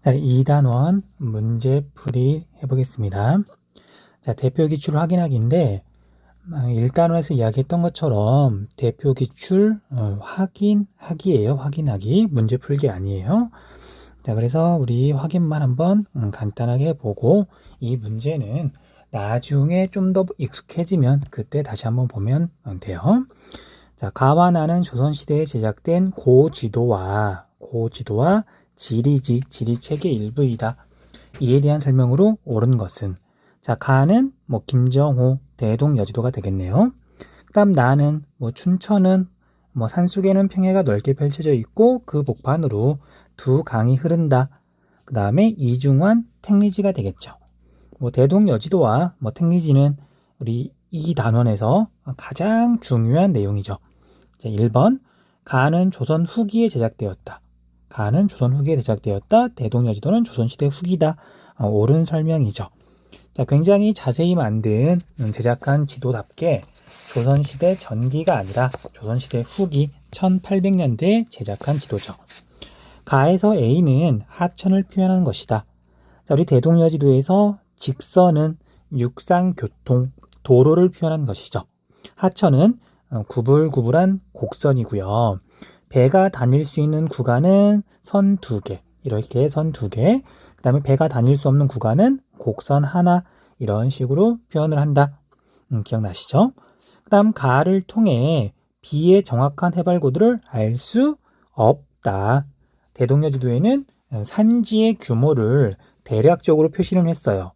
자, 2단원 문제풀이 해보겠습니다. 자, 대표 기출 확인하기인데 1단원에서 이야기했던 것처럼 대표 기출 확인하기예요. 확인하기. 문제 풀기 아니에요. 자, 그래서 우리 확인만 한번 간단하게 해보고 이 문제는 나중에 좀 더 익숙해지면 그때 다시 한번 보면 돼요. 자, 가와 나는 조선시대에 제작된 고지도와 지리책의 일부이다. 이에 대한 설명으로 옳은 것은, 자, 가는 김정호 대동여지도가 되겠네요. 그 다음 나는 춘천은 산속에는 평야가 넓게 펼쳐져 있고 그 복판으로 두 강이 흐른다. 그 다음에 이중환 택리지가 되겠죠. 대동여지도와 택리지는 우리 이 단원에서 가장 중요한 내용이죠. 자, 1번 가는 조선 후기에 제작되었다. 가는 조선 후기에 제작되었다. 대동여지도는 조선시대 후기다. 옳은 설명이죠. 자, 굉장히 자세히 만든 제작한 지도답게 조선시대 전기가 아니라 조선시대 후기 1800년대에 제작한 지도죠. 가에서 A는 하천을 표현한 것이다. 자, 우리 대동여지도에서 직선은 육상교통, 도로를 표현한 것이죠. 하천은 구불구불한 곡선이고요. 배가 다닐 수 있는 구간은 선 2개, 이렇게 선 2개. 그 다음에 배가 다닐 수 없는 구간은 곡선 하나, 이런 식으로 표현을 한다. 기억나시죠? 그 다음 가를 통해 B의 정확한 해발고도를 알 수 없다. 대동여지도에는 산지의 규모를 대략적으로 표시를 했어요.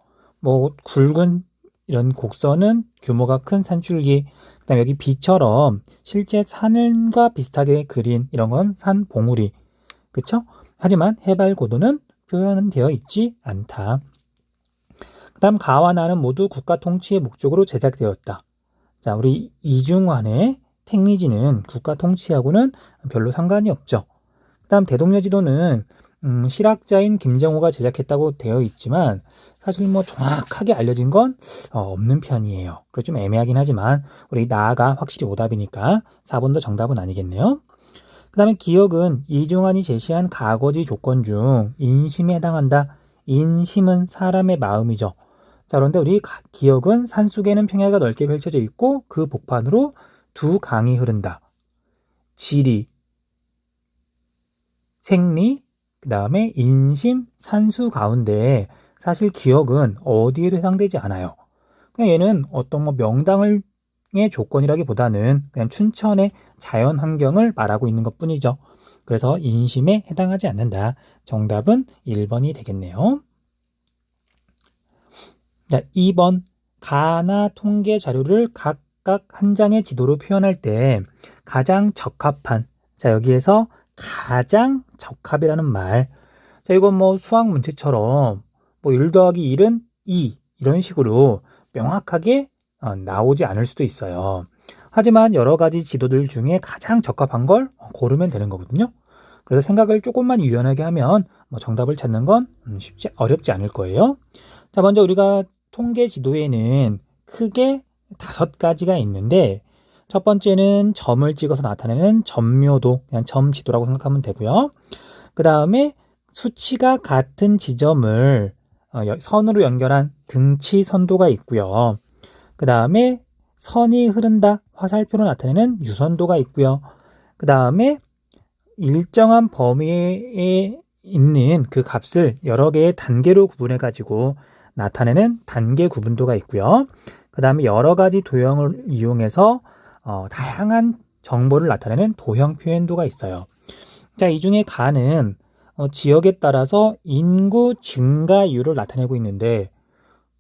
굵은 이런 곡선은 규모가 큰 산줄기, 그 다음에 여기 B처럼 실제 산과 비슷하게 그린 이런 건 산봉우리, 그쵸? 하지만 해발 고도는 표현은 되어 있지 않다. 그 다음 가와 나는 모두 국가 통치의 목적으로 제작되었다. 자, 우리 이중환의 택리지는 국가 통치하고는 별로 상관이 없죠. 그 다음 대동여지도는 실학자인 김정호가 제작했다고 되어 있지만 사실 정확하게 알려진 건 없는 편이에요. 그래서 좀 애매하긴 하지만 우리 나가 확실히 오답이니까 4번도 정답은 아니겠네요. 그 다음에 기억은 이중환이 제시한 가거지 조건 중 인심에 해당한다. 인심은 사람의 마음이죠. 자, 그런데 우리 기억은 산속에는 평야가 넓게 펼쳐져 있고 그 복판으로 두 강이 흐른다. 지리, 생리, 그 다음에 인심, 산수 가운데 사실 기억은 어디에도 해당되지 않아요. 그냥 얘는 어떤 명당의 조건이라기보다는 그냥 춘천의 자연 환경을 말하고 있는 것 뿐이죠. 그래서 인심에 해당하지 않는다. 정답은 1번이 되겠네요. 자, 2번 가나 통계 자료를 각각 한 장의 지도로 표현할 때 가장 적합한, 자, 여기에서 가장 적합이라는 말, 자, 이건 수학 문제처럼 1 더하기 1은 2 이런 식으로 명확하게 나오지 않을 수도 있어요. 하지만 여러 가지 지도들 중에 가장 적합한 걸 고르면 되는 거거든요. 그래서 생각을 조금만 유연하게 하면 정답을 찾는 건 어렵지 않을 거예요. 자, 먼저 우리가 통계 지도에는 크게 5가지가 있는데 첫 번째는 점을 찍어서 나타내는 점묘도, 그냥 점 지도라고 생각하면 되고요. 그 다음에 수치가 같은 지점을 선으로 연결한 등치 선도가 있고요. 그 다음에 선이 흐른다, 화살표로 나타내는 유선도가 있고요. 그 다음에 일정한 범위에 있는 그 값을 여러 개의 단계로 구분해 가지고 나타내는 단계 구분도가 있고요. 그 다음에 여러 가지 도형을 이용해서 다양한 정보를 나타내는 도형 표현도가 있어요. 자, 이 중에 가는 지역에 따라서 인구 증가율을 나타내고 있는데,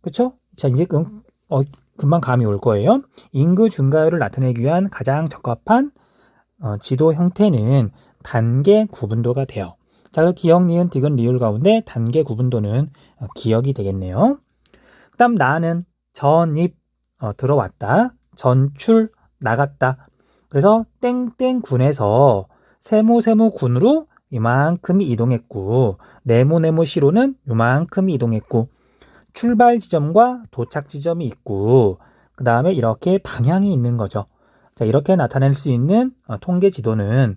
그쵸? 자, 이제 금방 감이 올 거예요. 인구 증가율을 나타내기 위한 가장 적합한 지도 형태는 단계 구분도가 돼요. 자, 그럼 기억, 니은, 디귿, 리을 가운데 단계 구분도는 기억이 되겠네요. 그 다음 나는 전입, 들어왔다. 전출, 나갔다. 그래서 땡땡군에서 세무군으로 이만큼 이동했고, 네모시로는 이만큼 이동했고, 출발 지점과 도착 지점이 있고, 그 다음에 이렇게 방향이 있는 거죠. 자, 이렇게 나타낼 수 있는 통계 지도는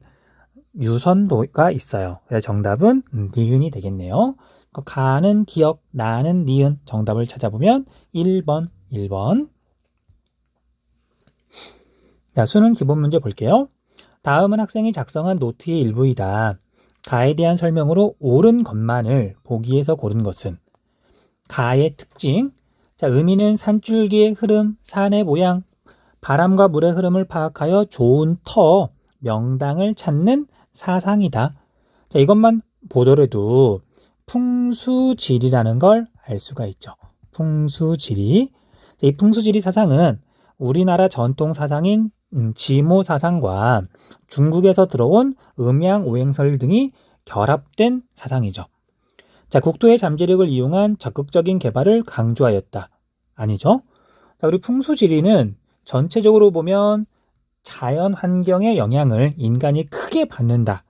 유선도가 있어요. 그래서 정답은 니은이 되겠네요. 가는 기억, 나는 니은. 정답을 찾아보면 1번. 자, 수능 기본 문제 볼게요. 다음은 학생이 작성한 노트의 일부이다. 가에 대한 설명으로 옳은 것만을 보기에서 고른 것은? 가의 특징. 자, 의미는 산줄기의 흐름, 산의 모양, 바람과 물의 흐름을 파악하여 좋은 터, 명당을 찾는 사상이다. 자, 이것만 보더라도 풍수지리라는 걸 알 수가 있죠. 풍수지리. 자, 이 풍수지리 사상은 우리나라 전통 사상인 지모 사상과 중국에서 들어온 음양 오행설 등이 결합된 사상이죠. 자, 국토의 잠재력을 이용한 적극적인 개발을 강조하였다. 아니죠? 자, 우리 풍수지리는 전체적으로 보면 자연 환경의 영향을 인간이 크게 받는다.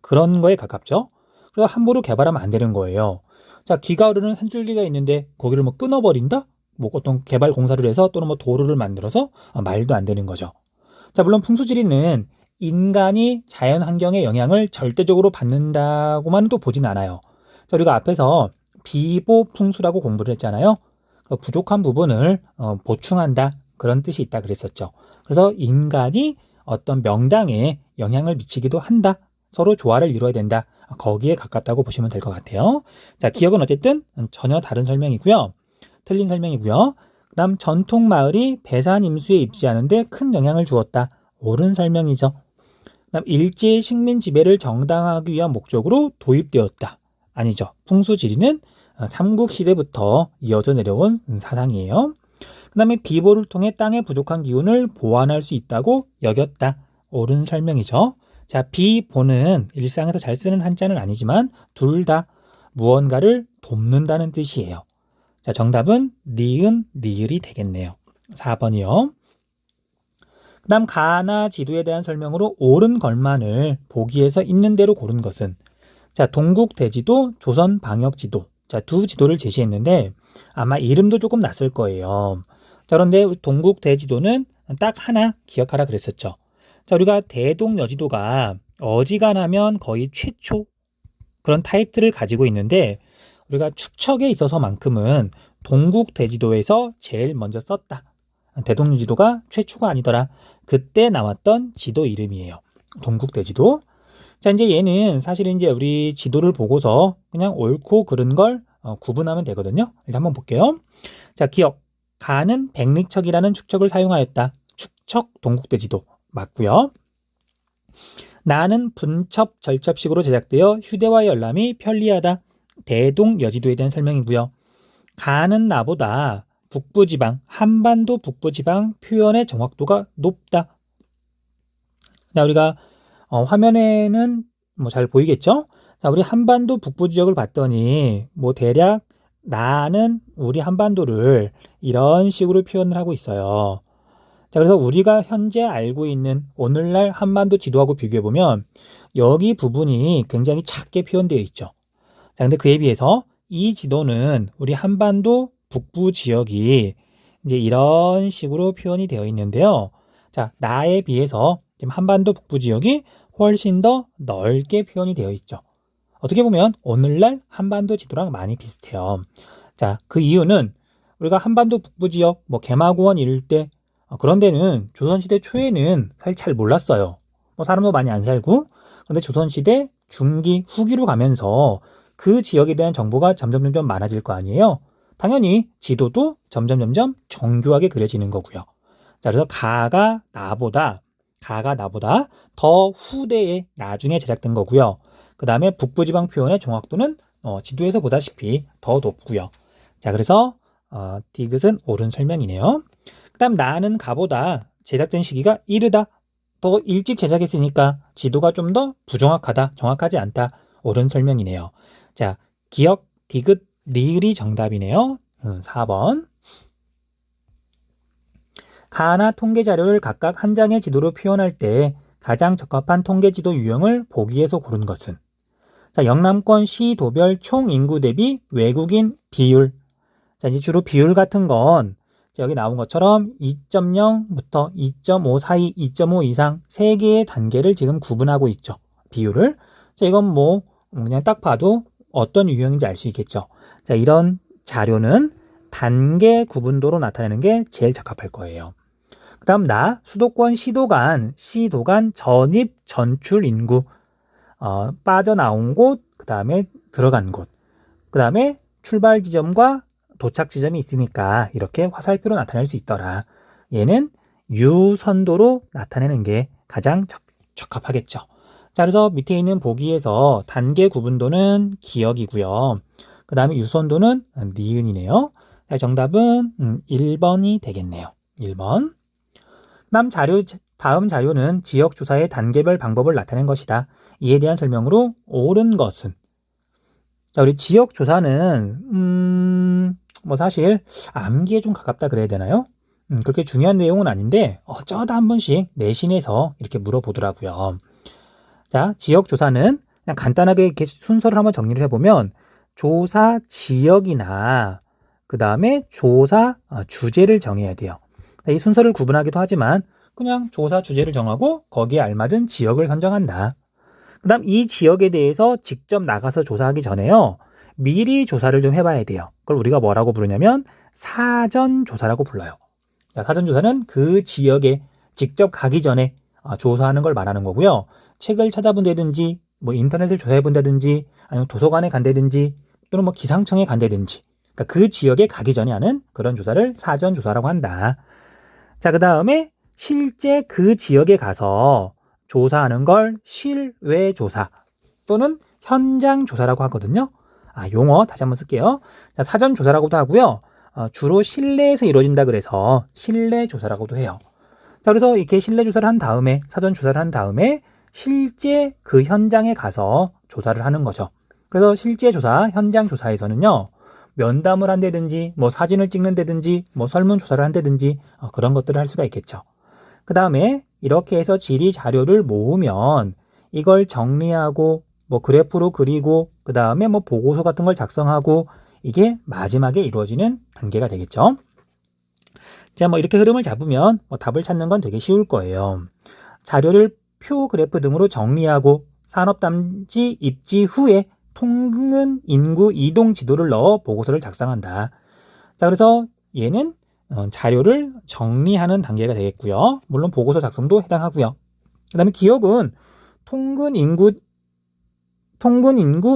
그런 거에 가깝죠. 그래서 함부로 개발하면 안 되는 거예요. 자, 기가 흐르는 산줄기가 있는데 거기를 뭐 끊어버린다? 뭐 어떤 개발 공사를 해서 또는 뭐 도로를 만들어서 말도 안 되는 거죠. 자, 물론 풍수지리는 인간이 자연 환경의 영향을 절대적으로 받는다고만 또 보진 않아요. 자, 우리가 앞에서 비보풍수라고 공부를 했잖아요. 부족한 부분을 보충한다. 그런 뜻이 있다 그랬었죠. 그래서 인간이 어떤 명당에 영향을 미치기도 한다. 서로 조화를 이루어야 된다. 거기에 가깝다고 보시면 될 것 같아요. 자, 기억은 어쨌든 전혀 다른 설명이고요. 틀린 설명이고요. 그다음 전통 마을이 배산 임수에 입지하는데 큰 영향을 주었다. 옳은 설명이죠. 그다음 일제의 식민 지배를 정당화하기 위한 목적으로 도입되었다. 아니죠. 풍수지리는 삼국시대부터 이어져 내려온 사상이에요. 그 다음에 비보를 통해 땅의 부족한 기운을 보완할 수 있다고 여겼다. 옳은 설명이죠. 자, 비보는 일상에서 잘 쓰는 한자는 아니지만 둘 다 무언가를 돕는다는 뜻이에요. 자, 정답은 니은, 리을이 되겠네요. 4번이요. 그 다음 가나 지도에 대한 설명으로 옳은 것만을 보기에서 있는 대로 고른 것은? 자, 동국대지도, 조선방역지도. 자, 두 지도를 제시했는데 아마 이름도 조금 낯설 거예요. 자, 그런데 동국대지도는 딱 하나 기억하라 그랬었죠. 자, 우리가 대동여지도가 어지간하면 거의 최초 그런 타이틀을 가지고 있는데 우리가 축척에 있어서만큼은 동국대지도에서 제일 먼저 썼다. 대동여지도가 최초가 아니더라. 그때 나왔던 지도 이름이에요. 동국대지도. 자, 이제 얘는 사실 이제 우리 지도를 보고서 그냥 옳고 그른 걸 구분하면 되거든요. 일단 한번 볼게요. 자, 기억. 가는 백리척이라는 축척을 사용하였다. 축척 동국대지도 맞고요. 나는 분첩 절첩식으로 제작되어 휴대와의 열람이 편리하다. 대동여지도에 대한 설명이고요. 가는 나보다 북부지방, 한반도 북부지방 표현의 정확도가 높다. 자, 우리가 화면에는 뭐 잘 보이겠죠? 자, 우리 한반도 북부 지역을 봤더니 뭐 대략 나는 우리 한반도를 이런 식으로 표현을 하고 있어요. 자, 그래서 우리가 현재 알고 있는 오늘날 한반도 지도하고 비교해 보면 여기 부분이 굉장히 작게 표현되어 있죠. 자, 근데 그에 비해서 이 지도는 우리 한반도 북부 지역이 이제 이런 식으로 표현이 되어 있는데요. 자, 나에 비해서 지금 한반도 북부 지역이 훨씬 더 넓게 표현이 되어 있죠. 어떻게 보면 오늘날 한반도 지도랑 많이 비슷해요. 자, 그 이유는 우리가 한반도 북부 지역, 뭐 개마고원 일대 그런 데는 조선시대 초에는 사실 잘 몰랐어요. 뭐 사람도 많이 안 살고. 근데 조선시대 중기, 후기로 가면서 그 지역에 대한 정보가 점점 많아질 거 아니에요. 당연히 지도도 점점 정교하게 그려지는 거고요. 자, 그래서 가가 나보다 더 후대에 나중에 제작된 거고요. 그 다음에 북부지방 표현의 정확도는 지도에서 보다시피 더 높고요. 자, 그래서 디귿은 옳은 설명이네요. 그 다음 나는 가보다 제작된 시기가 이르다. 더 일찍 제작했으니까 지도가 좀 더 부정확하다. 정확하지 않다. 옳은 설명이네요. 자, 기억, 디귿, 리을이 정답이네요. 4번. 가나 통계 자료를 각각 한 장의 지도로 표현할 때 가장 적합한 통계 지도 유형을 보기에서 고른 것은? 자, 영남권 시도별 총 인구 대비 외국인 비율. 자, 이제 주로 비율 같은 건 여기 나온 것처럼 2.0부터 2.5 사이, 2.5 이상 세 개의 단계를 지금 구분하고 있죠. 비율을. 자, 이건 뭐 그냥 딱 봐도 어떤 유형인지 알 수 있겠죠. 자, 이런 자료는 단계 구분도로 나타내는 게 제일 적합할 거예요. 그 다음 수도권 시도 간 전입 전출 인구, 빠져나온 곳, 그 다음에 들어간 곳, 그 다음에 출발 지점과 도착 지점이 있으니까 이렇게 화살표로 나타낼 수 있더라. 얘는 유선도로 나타내는 게 가장 적합하겠죠. 자, 그래서 밑에 있는 보기에서 단계 구분도는 기역이고요. 그 다음에 유선도는 니은이네요. 자, 정답은 1번이 되겠네요. 1번. 다음 자료는 지역조사의 단계별 방법을 나타낸 것이다. 이에 대한 설명으로 옳은 것은? 자, 우리 지역조사는 사실 암기에 좀 가깝다 그래야 되나요? 그렇게 중요한 내용은 아닌데 어쩌다 한 번씩 내신에서 이렇게 물어보더라고요. 자, 지역조사는 그냥 간단하게 이렇게 순서를 한번 정리를 해보면 조사 지역이나 그 다음에 조사 주제를 정해야 돼요. 이 순서를 구분하기도 하지만 그냥 조사 주제를 정하고 거기에 알맞은 지역을 선정한다. 그 다음 이 지역에 대해서 직접 나가서 조사하기 전에요. 미리 조사를 좀 해봐야 돼요. 그걸 우리가 뭐라고 부르냐면 사전조사라고 불러요. 사전조사는 그 지역에 직접 가기 전에 조사하는 걸 말하는 거고요. 책을 찾아본다든지 뭐 인터넷을 조사해본다든지 아니면 도서관에 간다든지 또는 뭐 기상청에 간다든지 그러니까 그 지역에 가기 전에 하는 그런 조사를 사전조사라고 한다. 자, 그 다음에 실제 그 지역에 가서 조사하는 걸 실외조사 또는 현장조사라고 하거든요. 용어 다시 한번 쓸게요. 자, 사전조사라고도 하고요. 주로 실내에서 이루어진다 그래서 실내조사라고도 해요. 자, 그래서 이렇게 실내조사를 한 다음에 사전조사를 한 다음에 실제 그 현장에 가서 조사를 하는 거죠. 그래서 실제 조사, 현장 조사에서는요. 면담을 한다든지 뭐 사진을 찍는다든지 뭐 설문조사를 한다든지 그런 것들을 할 수가 있겠죠. 그 다음에 이렇게 해서 질의 자료를 모으면 이걸 정리하고 뭐 그래프로 그리고 그 다음에 뭐 보고서 같은 걸 작성하고 이게 마지막에 이루어지는 단계가 되겠죠. 자, 뭐 이렇게 흐름을 잡으면 답을 찾는 건 되게 쉬울 거예요. 자료를 표, 그래프 등으로 정리하고 산업단지 입지 후에 통근 인구 이동 지도를 넣어 보고서를 작성한다. 자, 그래서 얘는 자료를 정리하는 단계가 되겠고요. 물론 보고서 작성도 해당하고요. 그 다음에 기억은 통근 인구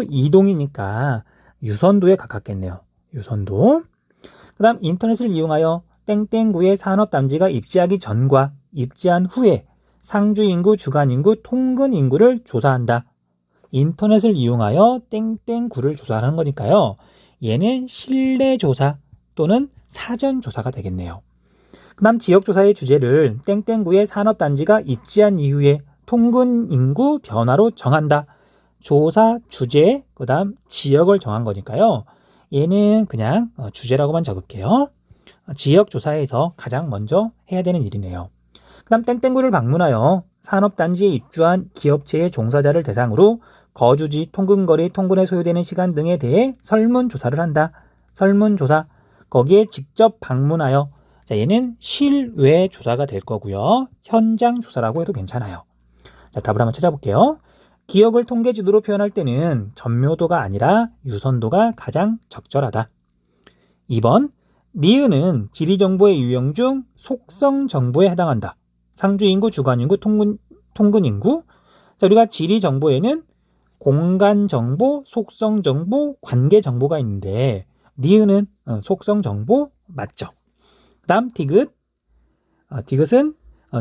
이동이니까 유선도에 가깝겠네요. 유선도. 그 다음 인터넷을 이용하여 땡땡구의 산업단지가 입지하기 전과 입지한 후에 상주 인구, 주간 인구, 통근 인구를 조사한다. 인터넷을 이용하여 땡땡구를 조사하는 거니까요. 얘는 실내조사 또는 사전조사가 되겠네요. 그 다음 지역조사의 주제를 땡땡구의 산업단지가 입지한 이후에 통근 인구 변화로 정한다. 조사 주제, 그 다음 지역을 정한 거니까요. 얘는 그냥 주제라고만 적을게요. 지역조사에서 가장 먼저 해야 되는 일이네요. 그 다음 땡땡구를 방문하여 산업단지에 입주한 기업체의 종사자를 대상으로 거주지, 통근거리, 통근에 소요되는 시간 등에 대해 설문조사를 한다. 설문조사. 거기에 직접 방문하여 자, 얘는 실외 조사가 될 거고요. 현장 조사라고 해도 괜찮아요. 자, 답을 한번 찾아볼게요. 기억을 통계 지도로 표현할 때는 전묘도가 아니라 유선도가 가장 적절하다. 2번, 니은은 지리정보의 유형 중 속성 정보에 해당한다. 상주 인구, 주간 인구, 통근 인구. 자, 우리가 지리 정보에는 공간 정보, 속성 정보, 관계 정보가 있는데 니은은 속성 정보 맞죠? 그 다음 디귿. 디귿은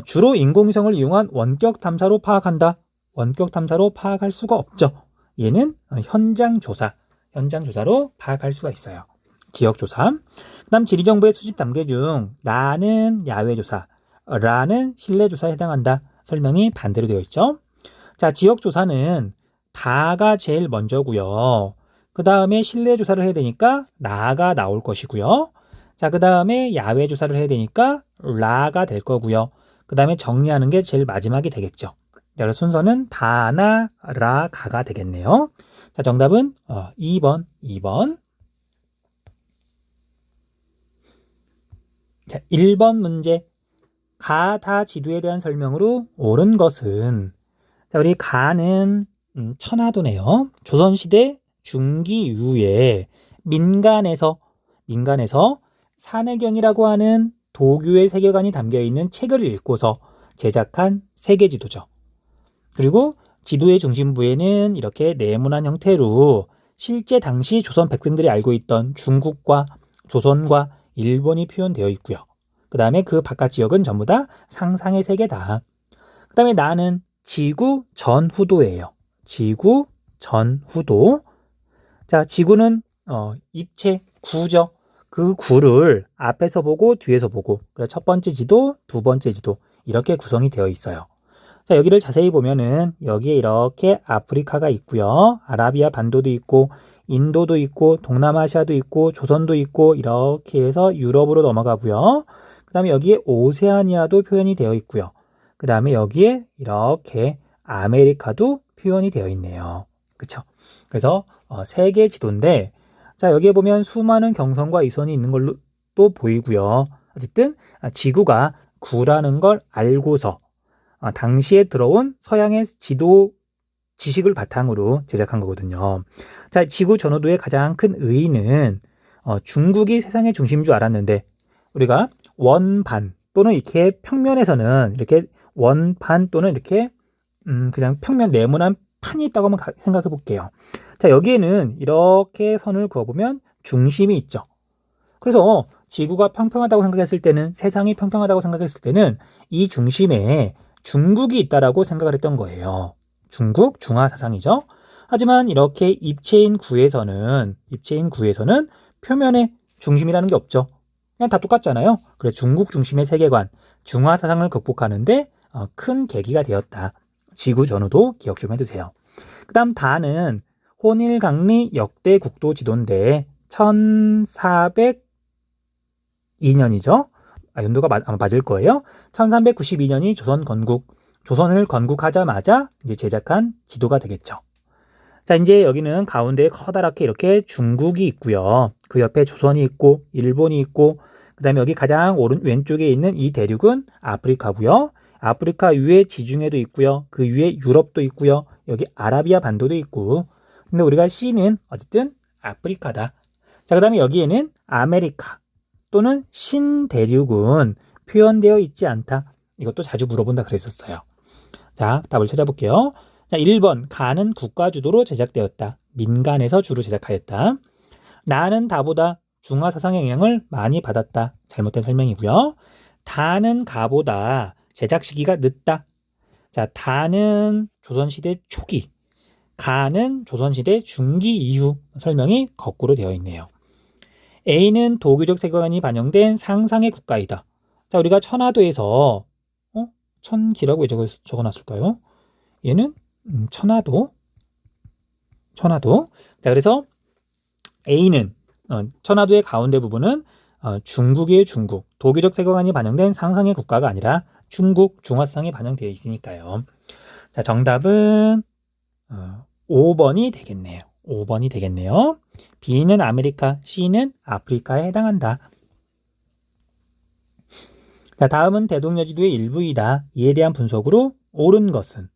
주로 인공위성을 이용한 원격 탐사로 파악한다. 원격 탐사로 파악할 수가 없죠. 얘는 현장조사로 파악할 수가 있어요. 지역조사. 그 다음 지리정보의 수집 단계 중 라는 야외조사, 라는 실내조사에 해당한다. 설명이 반대로 되어 있죠. 자, 지역조사는 다가 제일 먼저고요. 그 다음에 실내조사를 해야 되니까 나가 나올 것이고요. 자, 그 다음에 야외조사를 해야 되니까 라가 될 거고요. 그 다음에 정리하는 게 제일 마지막이 되겠죠. 자, 순서는 다나 라 가가 되겠네요. 자, 정답은 2번. 자, 1번 문제. 가다 지도에 대한 설명으로 옳은 것은 자, 우리 가는 천화도네요. 조선시대 중기 이후에 민간에서 산해경이라고 하는 도교의 세계관이 담겨있는 책을 읽고서 제작한 세계지도죠. 그리고 지도의 중심부에는 이렇게 네모난 형태로 실제 당시 조선 백성들이 알고 있던 중국과 조선과 일본이 표현되어 있고요. 그 다음에 그 바깥 지역은 전부 다 상상의 세계다. 그 다음에 나는 지구 전후도예요. 지구 전후도. 자, 지구는 입체 구죠. 그 구를 앞에서 보고 뒤에서 보고, 그래서 첫 번째 지도, 두 번째 지도 이렇게 구성이 되어 있어요. 자, 여기를 자세히 보면은 여기에 이렇게 아프리카가 있고요. 아라비아 반도도 있고 인도도 있고 동남아시아도 있고 조선도 있고 이렇게 해서 유럽으로 넘어가고요. 그 다음에 여기에 오세아니아도 표현이 되어 있고요. 그 다음에 여기에 이렇게 아메리카도 표현이 되어 있네요. 그쵸? 그래서 세계 지도인데, 자, 여기에 보면 수많은 경선과 이선이 있는 걸로 또 보이고요. 어쨌든 지구가 구라는 걸 알고서 당시에 들어온 서양의 지도 지식을 바탕으로 제작한 거거든요. 자, 지구 전후도의 가장 큰 의의는 중국이 세상의 중심인 줄 알았는데 우리가 원반 또는 이렇게 평면에서는 이렇게 원반 또는 이렇게 그냥 평면 네모난 판이 있다고 한번 생각해 볼게요. 자, 여기에는 이렇게 선을 그어보면 중심이 있죠. 그래서 지구가 평평하다고 생각했을 때는, 세상이 평평하다고 생각했을 때는 이 중심에 중국이 있다라고 생각을 했던 거예요. 중국, 중화 사상이죠. 하지만 이렇게 입체인 구에서는 표면에 중심이라는 게 없죠. 그냥 다 똑같잖아요. 그래서 중국 중심의 세계관, 중화 사상을 극복하는데 큰 계기가 되었다. 지구 전후도 기억 좀 해두세요. 그 다음 다는 혼일강리 역대 국도 지도인데 1402년이죠. 연도가 아마 맞을 거예요. 1392년이 조선을 건국하자마자 이제 제작한 지도가 되겠죠. 자, 이제 여기는 가운데에 커다랗게 이렇게 중국이 있고요. 그 옆에 조선이 있고 일본이 있고, 그다음에 여기 가장 왼쪽에 있는 이 대륙은 아프리카고요. 아프리카 위에 지중해도 있고요. 그 위에 유럽도 있고요. 여기 아라비아 반도도 있고. 근데 우리가 C는 어쨌든 아프리카다. 자, 그다음에 여기에는 아메리카 또는 신대륙은 표현되어 있지 않다. 이것도 자주 물어본다 그랬었어요. 자, 답을 찾아볼게요. 자, 1번 가는 국가주도로 제작되었다. 민간에서 주로 제작하였다. 나는 다보다 중화 사상의 영향을 많이 받았다. 잘못된 설명이고요. 다는 가보다 제작 시기가 늦다. 자, 다는 조선시대 초기, 가는 조선시대 중기 이후. 설명이 거꾸로 되어 있네요. A는 도교적 세계관이 반영된 상상의 국가이다. 자, 우리가 천화도에서 천기라고 왜 적어놨을까요? 얘는 천화도. 자, 그래서 A는 천화도의 가운데 부분은 중국이에요. 중국. 도교적 세계관이 반영된 상상의 국가가 아니라 중국 중화상이 반영되어 있으니까요. 자, 정답은 5번이 되겠네요. 5번이 되겠네요. B는 아메리카, C는 아프리카에 해당한다. 자, 다음은 대동여지도의 일부이다. 이에 대한 분석으로 옳은 것은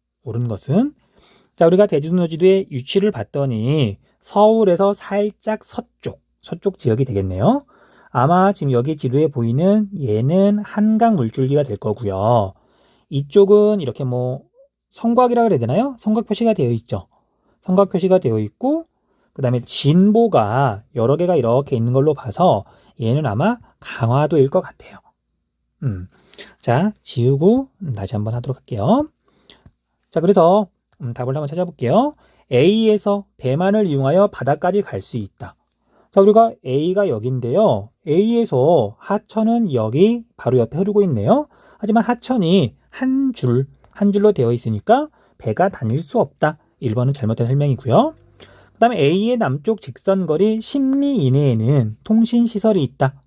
자, 우리가 대동여지도의 위치를 봤더니 서울에서 살짝 서쪽 지역이 되겠네요. 아마 지금 여기 지도에 보이는 얘는 한강 물줄기가 될 거고요. 이쪽은 이렇게 뭐 성곽이라 그래야 되나요? 성곽 표시가 되어 있죠. 성곽 표시가 되어 있고, 그 다음에 진보가 여러 개가 이렇게 있는 걸로 봐서 얘는 아마 강화도일 것 같아요. 자, 지우고 다시 한번 하도록 할게요. 자, 그래서 답을 한번 찾아볼게요. A에서 배만을 이용하여 바다까지 갈 수 있다. 자, 우리가 A가 여기인데요. A에서 하천은 여기 바로 옆에 흐르고 있네요. 하지만 하천이 한 줄로 되어 있으니까 배가 다닐 수 없다. 1번은 잘못된 설명이고요. 그 다음에 A의 남쪽 직선거리 10리 이내에는 통신시설이 있다.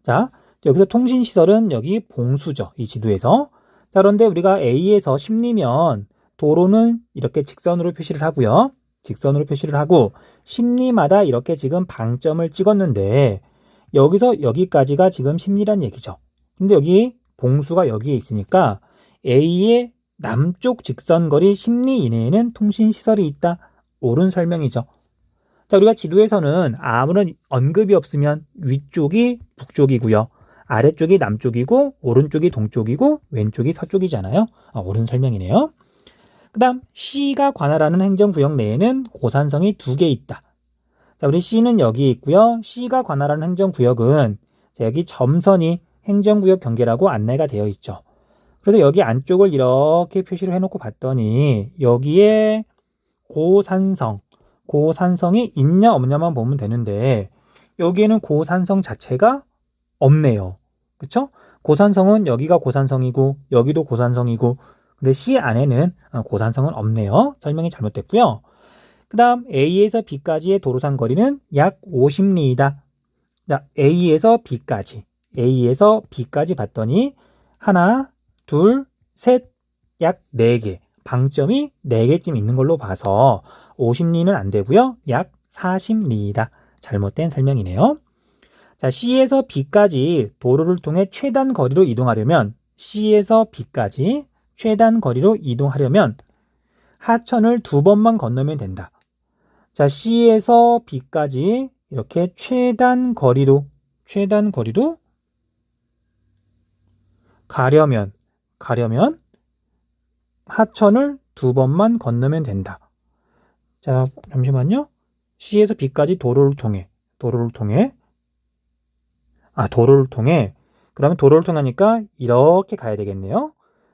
자, 여기서 통신시설은 여기 봉수죠. 이 지도에서. 자, 그런데 우리가 A에서 10리면 도로는 이렇게 직선으로 표시를 하고요. 직선으로 표시를 하고 10리마다 이렇게 지금 방점을 찍었는데 여기서 여기까지가 지금 10리란 얘기죠. 근데 여기 봉수가 여기에 있으니까 A의 남쪽 직선거리 10리 이내에는 통신시설이 있다. 옳은 설명이죠. 자, 우리가 지도에서는 아무런 언급이 없으면 위쪽이 북쪽이고요. 아래쪽이 남쪽이고 오른쪽이 동쪽이고 왼쪽이 서쪽이잖아요. 옳은 설명이네요. 그 다음 C가 관할하는 행정구역 내에는 고산성이 2개 있다. 자, 우리 C는 여기 있고요. C가 관할하는 행정구역은 여기 점선이 행정구역 경계라고 안내가 되어 있죠. 그래서 여기 안쪽을 이렇게 표시를 해놓고 봤더니 여기에 고산성이 있냐 없냐만 보면 되는데 여기에는 고산성 자체가 없네요. 그쵸? 고산성은 여기가 고산성이고 여기도 고산성이고 근데 C 안에는 고산성은 없네요. 설명이 잘못됐고요. 그 다음 A에서 B까지의 도로상 거리는 약 50리이다. 자, A에서 B까지 봤더니 하나, 둘, 셋, 약 4개. 방점이 4개쯤 있는 걸로 봐서 50리는 안 되고요. 약 40리이다. 잘못된 설명이네요. 자, C에서 B까지 도로를 통해 최단 거리로 이동하려면 하천을 2번만 건너면 된다. 자, C에서 B까지 이렇게 최단 거리로 가려면 하천을 2번만 건너면 된다. 자, 잠시만요. C에서 B까지 도로를 통해 그러면 도로를 통하니까 이렇게 가야 되겠네요.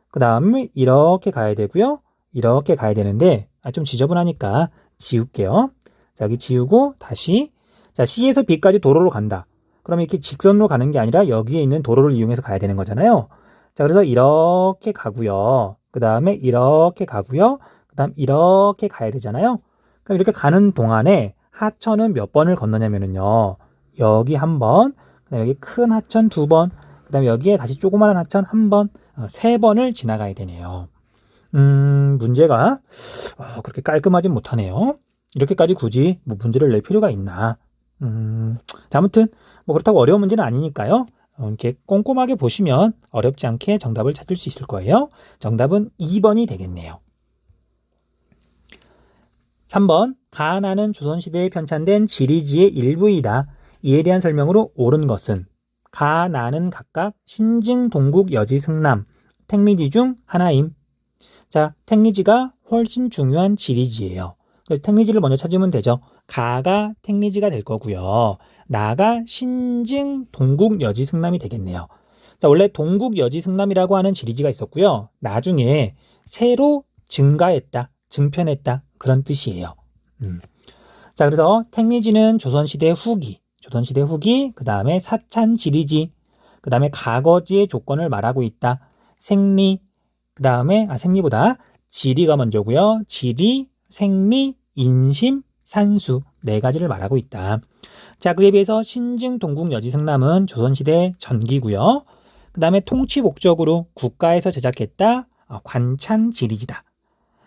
그 다음에 이렇게 가야 되고요. 이렇게 가야 되는데 좀 지저분하니까 지울게요. 자, 여기 지우고 다시 자, C에서 B까지 도로로 간다. 그럼 이렇게 직선으로 가는 게 아니라 여기에 있는 도로를 이용해서 가야 되는 거잖아요. 자, 그래서 이렇게 가고요. 그 다음에 이렇게 가고요. 그 다음 이렇게 가야 되잖아요. 그럼 이렇게 가는 동안에 하천은 몇 번을 건너냐면요. 여기 한 번, 그다음에 여기 큰 하천 2번, 그다음에 여기에 다시 조그마한 하천 1번, 3번을 지나가야 되네요. 문제가 그렇게 깔끔하진 못하네요. 이렇게까지 굳이 뭐 문제를 낼 필요가 있나? 자, 아무튼 뭐 그렇다고 어려운 문제는 아니니까요. 이렇게 꼼꼼하게 보시면 어렵지 않게 정답을 찾을 수 있을 거예요. 정답은 2번이 되겠네요. 3번 가나는 조선시대에 편찬된 지리지의 일부이다. 이에 대한 설명으로 옳은 것은 가나는 각각 신증, 동국, 여지, 승남, 택리지 중 하나임. 자, 택리지가 훨씬 중요한 지리지예요. 그래서 택리지를 먼저 찾으면 되죠. 가가 택리지가 될 거고요. 나가 신증, 동국, 여지, 승남이 되겠네요. 자, 원래 동국, 여지, 승남이라고 하는 지리지가 있었고요. 나중에 새로 증편했다. 그런 뜻이에요. 자, 그래서 택리지는 조선시대 후기, 그 다음에 사찬 지리지, 그 다음에 가거지의 조건을 말하고 있다. 생리, 그 다음에 생리보다 지리가 먼저고요. 지리, 생리, 인심, 산수 4가지를 말하고 있다. 자, 그에 비해서 신증, 동국, 여지, 승남은 조선시대 전기고요. 그 다음에 통치 목적으로 국가에서 제작했다. 관찬 지리지다.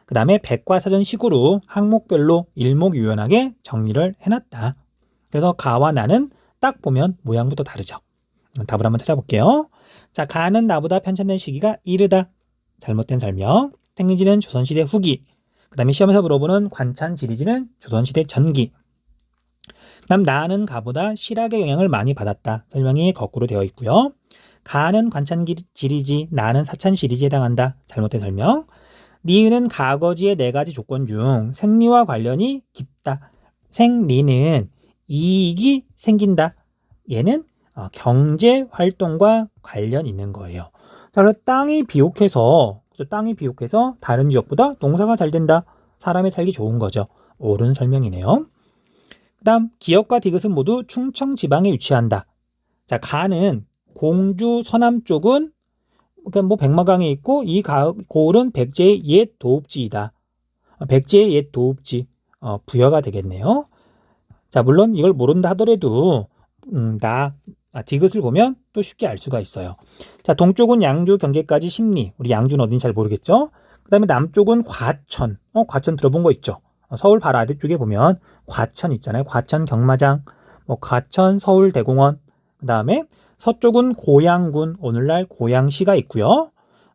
그 다음에 백과사전식으로 항목별로 일목요연하게 정리를 해놨다. 그래서 가와 나는 딱 보면 모양부터 다르죠. 답을 한번 찾아볼게요. 자, 가는 나보다 편찬된 시기가 이르다. 잘못된 설명. 택리지는 조선시대 후기. 그 다음에 시험에서 물어보는 관찬 지리지는 조선시대 전기. 그 다음 나는 가보다 실학의 영향을 많이 받았다. 설명이 거꾸로 되어 있고요. 가는 관찬 지리지, 나는 사찬 지리지에 해당한다. 잘못된 설명. 니은은 가거지의 4가지 조건 중 생리와 관련이 깊다. 생리는 이익이 생긴다. 얘는 경제 활동과 관련 있는 거예요. 자, 그래서 땅이 비옥해서 다른 지역보다 농사가 잘 된다. 사람의 살기 좋은 거죠. 옳은 설명이네요. 그 다음 기역과 디귿은 모두 충청 지방에 위치한다. 자, 가는 공주 서남 쪽은 그러니까 뭐 백마강에 있고 이 고을은 백제의 옛 도읍지이다. 백제의 옛 도읍지 부여가 되겠네요. 자, 물론 이걸 모른다 하더라도 디귿을 보면 또 쉽게 알 수가 있어요. 자, 동쪽은 양주 경계까지 10리. 우리 양주는 어딘지 잘 모르겠죠? 그 다음에 남쪽은 과천. 과천 들어본 거 있죠? 서울 바로 아래쪽에 보면 과천 있잖아요. 과천 경마장, 과천 서울대공원. 그 다음에 서쪽은 고양군, 오늘날 고양시가 있고요.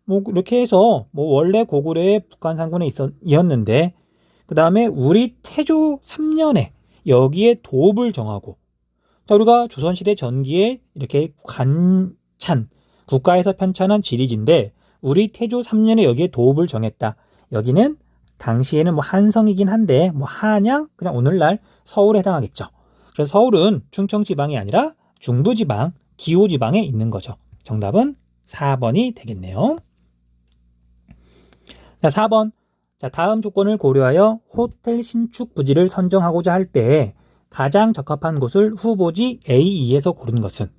이렇게 해서 원래 고구려의 북한상군에 이었는데 그 다음에 우리 태조 3년에 여기에 도읍을 정하고, 자, 우리가 조선시대 전기에 이렇게 관찬, 국가에서 편찬한 지리지인데 우리 태조 3년에 여기에 도읍을 정했다. 여기는 당시에는 뭐 한성이긴 한데 뭐 한양, 그냥 오늘날 서울에 해당하겠죠. 그래서 서울은 충청지방이 아니라 중부지방, 기호지방에 있는 거죠. 정답은 4번이 되겠네요. 자, 4번. 자, 다음 조건을 고려하여 호텔 신축 부지를 선정하고자 할 때 가장 적합한 곳을 후보지 A2에서 고른 것은?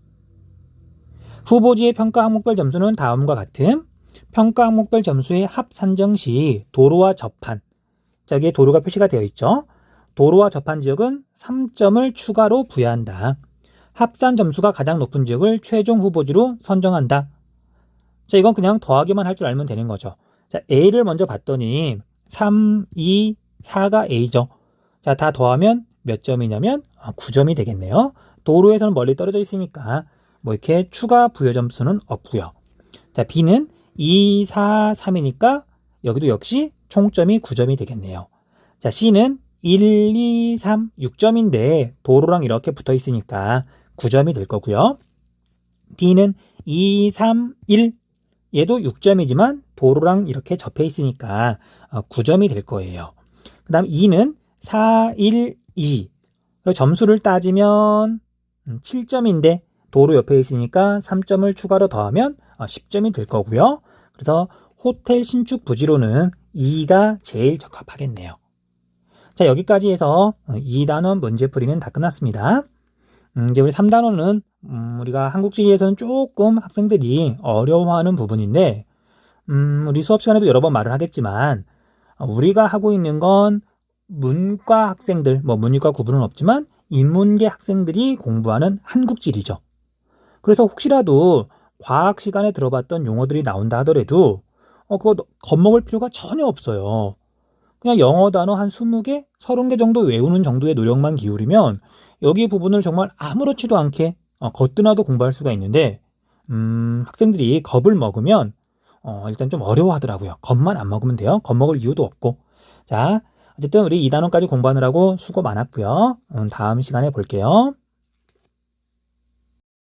후보지의 평가 항목별 점수는 다음과 같음. 평가 항목별 점수의 합 산정 시 도로와 접한, 자, 여기에 도로가 표시가 되어 있죠. 도로와 접한 지역은 3점을 추가로 부여한다. 합산 점수가 가장 높은 지역을 최종 후보지로 선정한다. 자, 이건 그냥 더하기만 할 줄 알면 되는 거죠. 자, A를 먼저 봤더니 3, 2, 4가 A죠. 자, 다 더하면 몇 점이냐면 9점이 되겠네요. 도로에서는 멀리 떨어져 있으니까 뭐 이렇게 추가 부여 점수는 없고요. 자, B는 2, 4, 3이니까 여기도 역시 총점이 9점이 되겠네요. 자, C는 1, 2, 3, 6점인데 도로랑 이렇게 붙어 있으니까 9점이 될 거고요. D는 2, 3, 1, 얘도 6점이지만 도로랑 이렇게 접해 있으니까 9점이 될 거예요. 그 다음 E는 4, 1, 2. 점수를 따지면 7점인데 도로 옆에 있으니까 3점을 추가로 더하면 10점이 될 거고요. 그래서 호텔 신축 부지로는 2가 제일 적합하겠네요. 자, 여기까지 해서 2단원 문제풀이는 다 끝났습니다. 이제 우리 3단원은 우리가 한국지리에서는 조금 학생들이 어려워하는 부분인데 우리 수업 시간에도 여러 번 말을 하겠지만 우리가 하고 있는 건 문과 학생들, 뭐 문이과 구분은 없지만 인문계 학생들이 공부하는 한국지리죠. 그래서 혹시라도 과학 시간에 들어봤던 용어들이 나온다 하더라도 그거 겁먹을 필요가 전혀 없어요. 그냥 영어 단어 한 20개, 30개 정도 외우는 정도의 노력만 기울이면 여기 부분을 정말 아무렇지도 않게 거뜬하도 공부할 수가 있는데 학생들이 겁을 먹으면 일단 좀 어려워하더라고요. 겁만 안 먹으면 돼요. 겁먹을 이유도 없고. 자, 어쨌든 우리 2단원까지 공부하느라고 수고 많았고요. 다음 시간에 볼게요.